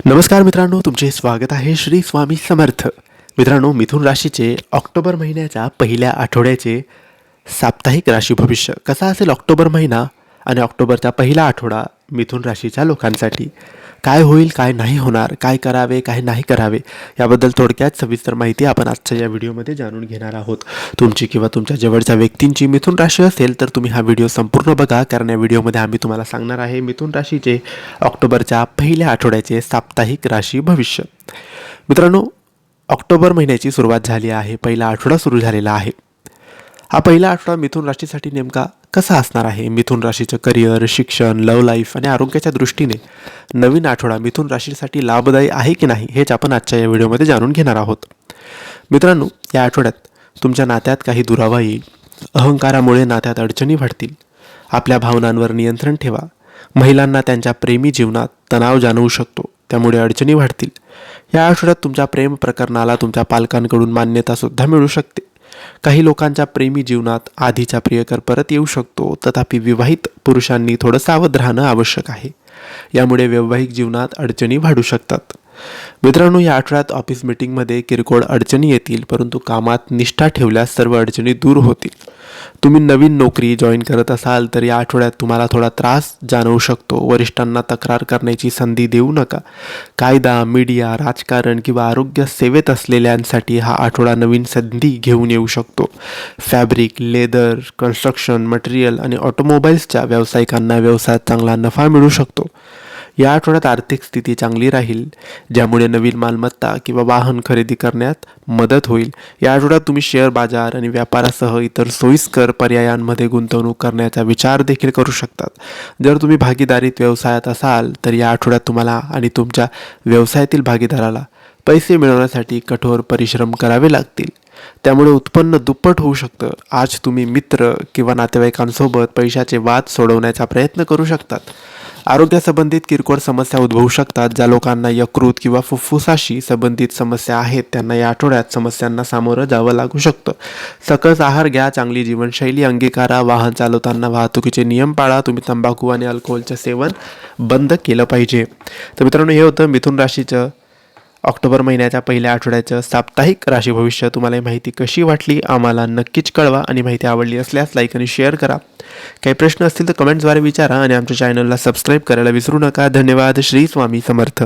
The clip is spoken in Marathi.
नमस्कार मित्रांनो, तुमचे स्वागत आहे श्री स्वामी समर्थ. मित्रांनो, मिथुन राशीचे ऑक्टोबर महिन्याच्या पहिल्या आठवड्याचे साप्ताहिक राशी भविष्य कसा असेल ऑक्टोबर महिना आणि ऑक्टोबरचा पहिला आठवडा मिथुन राशीच्या लोकांसाठी काय होईल, काय नाही होणार, काय करावे, काय नाही करावे याबद्दल थोडक्यात सविस्तर माहिती आपण आजच्या या व्हिडिओमध्ये जाणून घेणार आहोत. तुमची किंवा तुमच्या जवळच्या व्यक्तींची मिथुन राशी असेल तर तुम्ही हा व्हिडिओ संपूर्ण बघा, कारण या व्हिडिओमध्ये आम्ही तुम्हाला सांगणार आहे मिथुन राशीचे ऑक्टोबरच्या पहिल्या आठवड्याचे साप्ताहिक राशी भविष्य. मित्रांनो, ऑक्टोबर महिन्याची सुरुवात झाली आहे, पहिला आठवडा सुरू झालेला आहे. हा पहिला आठवडा मिथुन राशीसाठी नेमका कसा असणार आहे? मिथुन राशीचं करिअर, शिक्षण, लव्ह लाईफ आणि आरोग्याच्या दृष्टीने नवीन आठवडा मिथुन राशीसाठी लाभदायी आहे की नाही हेच आपण आजच्या या व्हिडिओमध्ये जाणून घेणार आहोत. मित्रांनो, या आठवड्यात तुमच्या नात्यात काही दुरावा येईल. अहंकारामुळे नात्यात अडचणी वाढतील. आपल्या भावनांवर नियंत्रण ठेवा. महिलांना त्यांच्या प्रेमी जीवनात तणाव जाणवू शकतो, त्यामुळे अडचणी वाढतील. या आठवड्यात तुमच्या प्रेम प्रकरणाला तुमच्या पालकांकडून मान्यतासुद्धा मिळू शकते. काही लोकांच्या प्रेमी जीवनात आधीचा प्रियकर परत येऊ शकतो, तथापि विवाहित पुरुषांनी थोडं सावध राहणं आवश्यक आहे. यामुळे वैवाहिक जीवनात अडचणी वाढू शकतात. मित्रांनो, या आठवड्यात ऑफिस मीटिंगमध्ये किरकोळ अडचणी येतील, परंतु कामात निष्ठा ठेवल्यास सर्व अडचणी दूर होतील. तुम्ही नवीन नोकरी जॉईन करत असाल तर या आठवड्यात तुम्हाला थोडा त्रास जाणवू शकतो. वरिष्ठांना तक्रार करण्याची संधी देऊ नका. कायदा, मीडिया, राजकारण किंवा आरोग्य सेवेत असलेल्यांसाठी हा आठवडा नवीन संधी घेऊन येऊ शकतो. फॅब्रिक, लेदर, कन्स्ट्रक्शन मटेरियल आणि ऑटोमोबाईल्सच्या व्यावसायिकांना व्यवसायात चांगला नफा मिळू शकतो. या आठवड्यात आर्थिक स्थिती चांगली राहील, ज्यामुळे नवीन मालमत्ता किंवा वाहन खरेदी करण्यात मदत होईल. या आठवड्यात तुम्ही शेअर बाजार आणि व्यापारासह इतर सोयीस्कर पर्यायांमध्ये गुंतवणूक करण्याचा विचार देखील करू शकतात. जर तुम्ही भागीदारीत व्यवसायात असाल तर या आठवड्यात तुम्हाला आणि तुमच्या व्यवसायातील भागीदाराला पैसे मिळवण्यासाठी कठोर परिश्रम करावे लागतील. त्यामुळे उत्पन्न दुप्पट होऊ शकतं. आज तुम्ही मित्र किंवा नातेवाईकांसोबत पैशाचे वाद सोडवण्याचा प्रयत्न करू शकतात. आरोग्यासंबंधित किरकोळ समस्या उद्भवू शकतात. ज्या लोकांना यकृत किंवा फुफ्फुसाशी संबंधित समस्या आहेत त्यांना या आठवड्यात समस्यांना सामोरं जावं लागू शकतं. सकस आहार घ्या, चांगली जीवनशैली अंगीकारा, वाहन चालवताना वाहतुकीचे नियम पाळा. तुम्ही तंबाखू आणि अल्कोहोलचं सेवन बंद केलं पाहिजे. तर मित्रांनो, हे होतं मिथुन राशीचं ऑक्टोबर महिन्याच्या पहिल्या आठवड्याचं साप्ताहिक राशी भविष्य. तुम्हाला ही माहिती कशी वाटली आम्हाला नक्कीच कळवा आणि माहिती आवडली असल्यास लाईक आणि शेअर करा. काही प्रश्न असतील तर कमेंट्सद्वारे विचारा आणि आमच्या चॅनलला सबस्क्राईब करायला विसरू नका. धन्यवाद. श्री स्वामी समर्थ.